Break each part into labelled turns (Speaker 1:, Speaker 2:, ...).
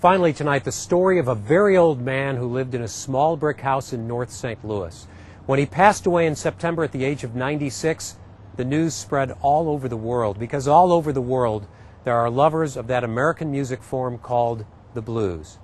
Speaker 1: Finally tonight, the story of a very old man who lived in a small brick house in North St. Louis. When he passed away in September at the age of 96, the news spread all over the world, because all over the world there are lovers of that American music form called the blues.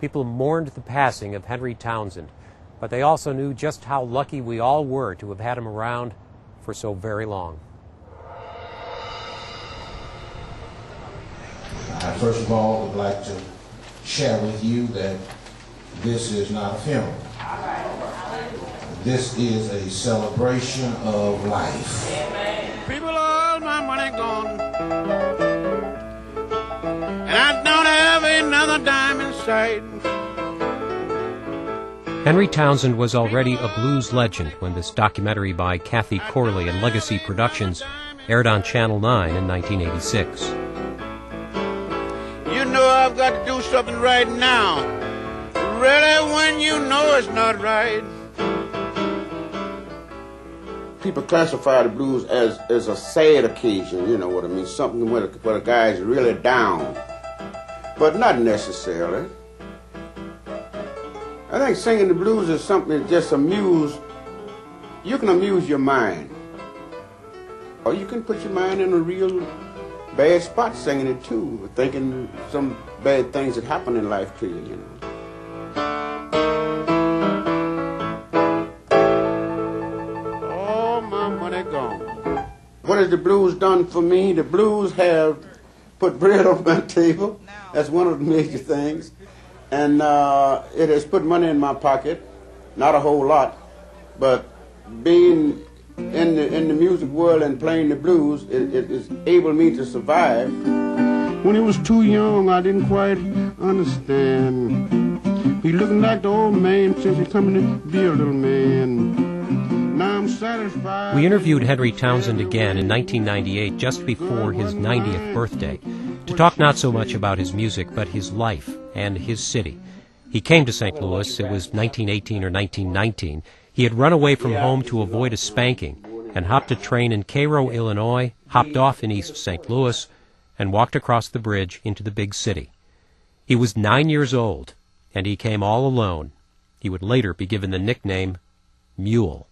Speaker 1: People mourned the passing of Henry Townsend, but they also knew just how lucky we all were to have had him around for so very long.
Speaker 2: I first of all would like to share with you that this is not a funeral. This is a celebration of life.
Speaker 3: People, all my money gone, and I don't have another dime in sight.
Speaker 1: Henry Townsend was already a blues legend when this documentary by Kathy Corley and Legacy Productions aired on Channel 9 in 1986.
Speaker 3: You know I've got to do something right now, really, when you know it's not right. People classify the blues as a sad occasion, you know what I mean, something where the guy's really down, but not necessarily. I think singing the blues is something that just you can amuse your mind, or you can put your mind in a real bad spot singing it too, thinking some bad things that happen in life to you, you know. All my money gone. What has the blues done for me? The blues have put bread on my table. That's one of the major things. And it has put money in my pocket. Not a whole lot, but being in the music world and playing the blues, it is able me to survive. When he was too young, I didn't quite understand. He looking like the old man since he coming to be a little man. Now I'm satisfied.
Speaker 1: We interviewed Henry Townsend again in 1998, just before his 90th birthday, to talk not so much about his music, but his life and his city. He came to St. Louis, it was 1918 or 1919. He had run away from home to avoid a spanking and hopped a train in Cairo, Illinois, hopped off in East St. Louis, and walked across the bridge into the big city. He was 9 years old, and he came all alone. He would later be given the nickname Mule.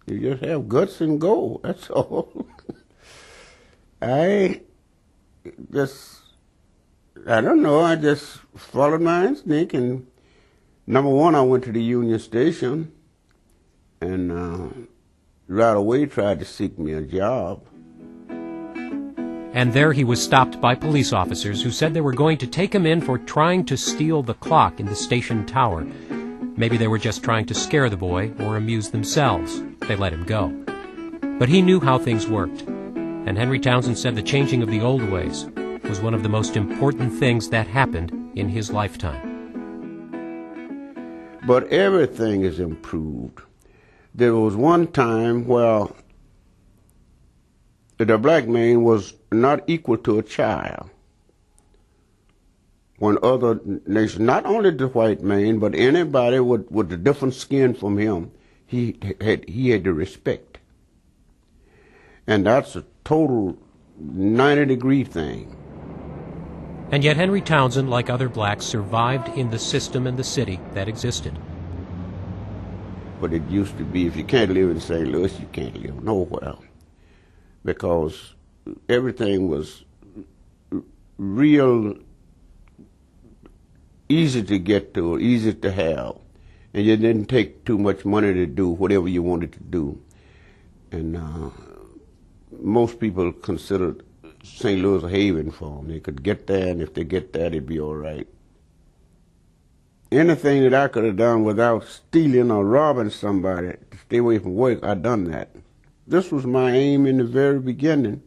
Speaker 3: You just have guts and go, that's all. I don't know, I just followed my instinct, and number one, I went to the Union Station, and right away tried to seek me a job.
Speaker 1: And there he was stopped by police officers who said they were going to take him in for trying to steal the clock in the station tower. Maybe they were just trying to scare the boy or amuse themselves. They let him go. But he knew how things worked, and Henry Townsend said the changing of the old ways was one of the most important things that happened in his lifetime.
Speaker 3: But everything is improved. There was one time where the black man was not equal to a child. When other nations, not only the white man, but anybody with a different skin from him, he had to respect. And that's a total 90-degree thing.
Speaker 1: And yet Henry Townsend, like other blacks, survived in the system and the city that existed.
Speaker 3: But it used to be, if you can't live in St. Louis, you can't live nowhere. Because everything was real easy to get to, easy to have. And you didn't take too much money to do whatever you wanted to do. And most people considered St. Louis a haven for them. They could get there, and if they get there, they'd be all right. Anything that I could have done without stealing or robbing somebody to stay away from work, I done that. This was my aim in the very beginning,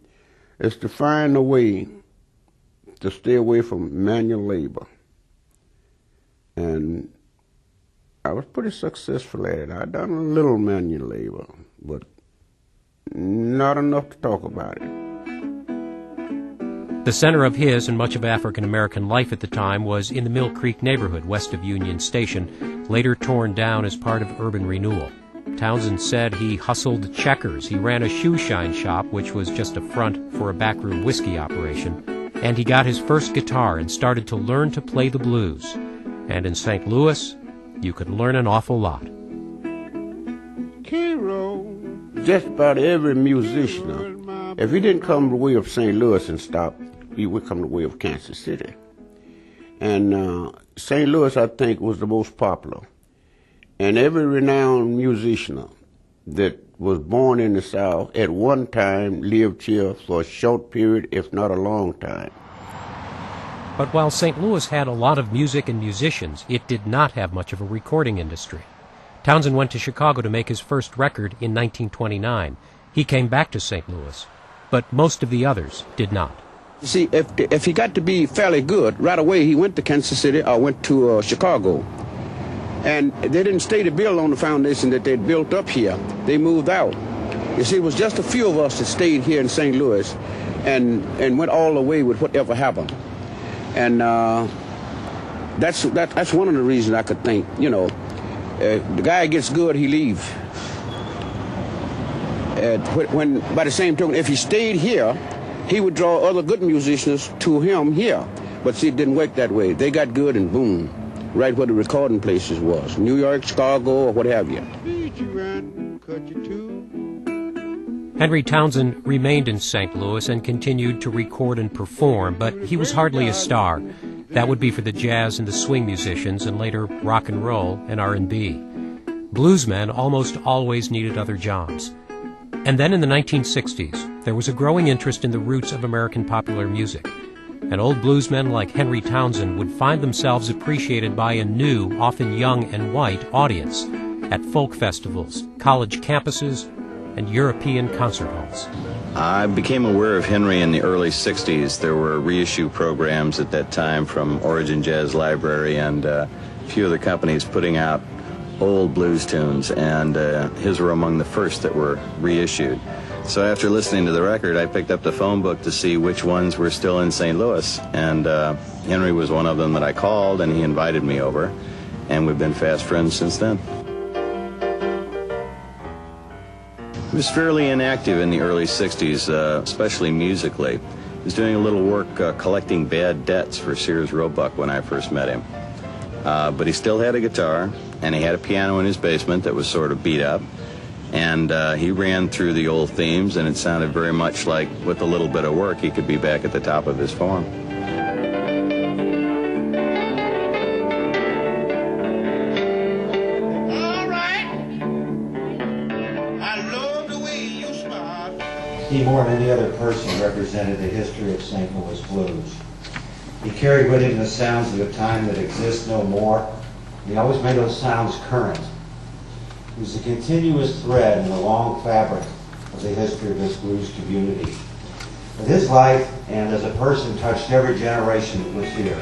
Speaker 3: is to find a way to stay away from manual labor. And I was pretty successful at it. I done a little manual labor, but not enough to talk about it.
Speaker 1: The center of his and much of African-American life at the time was in the Mill Creek neighborhood west of Union Station, later torn down as part of urban renewal. Townsend said he hustled checkers. He ran a shoe shine shop, which was just a front for a backroom whiskey operation. and he got his first guitar and started to learn to play the blues. And in St. Louis, you could learn an awful lot.
Speaker 3: Just about every musician, if he didn't come the way of St. Louis and stop, he would come the way of Kansas City. And St. Louis, I think, was the most popular. And every renowned musician that was born in the South at one time lived here for a short period, if not a long time.
Speaker 1: But while St. Louis had a lot of music and musicians, it did not have much of a recording industry. Townsend went to Chicago to make his first record in 1929. He came back to St. Louis, but most of the others did not.
Speaker 3: You see, if he got to be fairly good, right away he went to Kansas City or went to Chicago. And they didn't stay to build on the foundation that they'd built up here. They moved out. You see, it was just a few of us that stayed here in St. Louis and went all the way with whatever happened. And that's one of the reasons I could think, you know, the guy gets good, he leaves. By the same token, if he stayed here, he would draw other good musicians to him here. But see, it didn't work that way. They got good and boom, right where the recording places was, New York, Chicago, or what have you.
Speaker 1: Henry Townsend remained in St. Louis and continued to record and perform, but he was hardly a star. That would be for the jazz and the swing musicians, and later rock and roll and R&B. Bluesmen almost always needed other jobs. And then in the 1960s, there was a growing interest in the roots of American popular music. And old bluesmen like Henry Townsend would find themselves appreciated by a new, often young and white, audience at folk festivals, college campuses, and European concert halls.
Speaker 4: I became aware of Henry in the early 60s. There were reissue programs at that time from Origin Jazz Library and a few other companies putting out old blues tunes, and his were among the first that were reissued. So after listening to the record, I picked up the phone book to see which ones were still in St. Louis, and Henry was one of them that I called, and he invited me over, and we've been fast friends since then. He was fairly inactive in the early 60s, especially musically. He was doing a little work collecting bad debts for Sears Roebuck when I first met him. But he still had a guitar, and he had a piano in his basement that was sort of beat up. And he ran through the old themes, and it sounded very much like with a little bit of work, he could be back at the top of his form.
Speaker 5: He, more than any other person, represented the history of St. Louis blues. He carried with him the sounds of a time that exists no more. He always made those sounds current. He was a continuous thread in the long fabric of the history of this blues community. But his life, and as a person, touched every generation that was here.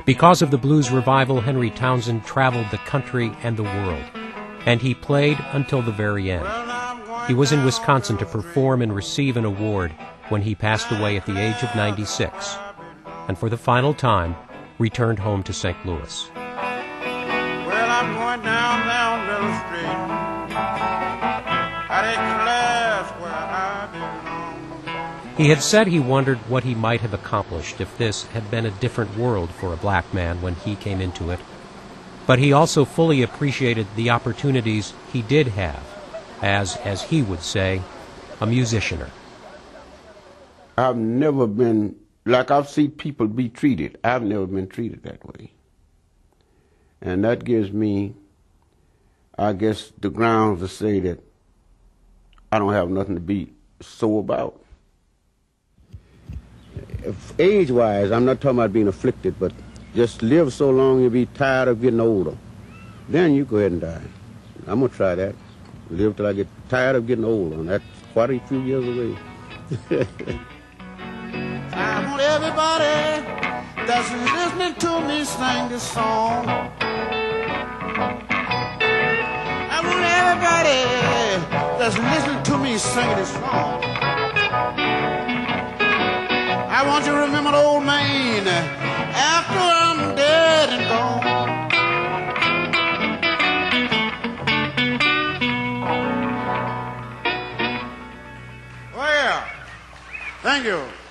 Speaker 1: Because of the blues revival, Henry Townsend traveled the country and the world, and he played until the very end. He was in Wisconsin to perform and receive an award when he passed away at the age of 96, and for the final time returned home to St. Louis.
Speaker 3: Well, I'm going down Middle Street. I declare where I belong.
Speaker 1: He had said he wondered what he might have accomplished if this had been a different world for a black man when he came into it. But he also fully appreciated the opportunities he did have as he would say, a musicianer.
Speaker 3: I've never been, like I've seen people be treated, I've never been treated that way. And that gives me, I guess, the grounds to say that I don't have nothing to be sore about. If age-wise, I'm not talking about being afflicted, but just live so long you'll be tired of getting older. Then you go ahead and die. I'm going to try that. Live till I get tired of getting older, and that's quite a few years away. I want everybody that's listening to me sing this song. I want everybody that's listening to me sing this song. I want you to remember the old man after I'm dead and gone. Thank you.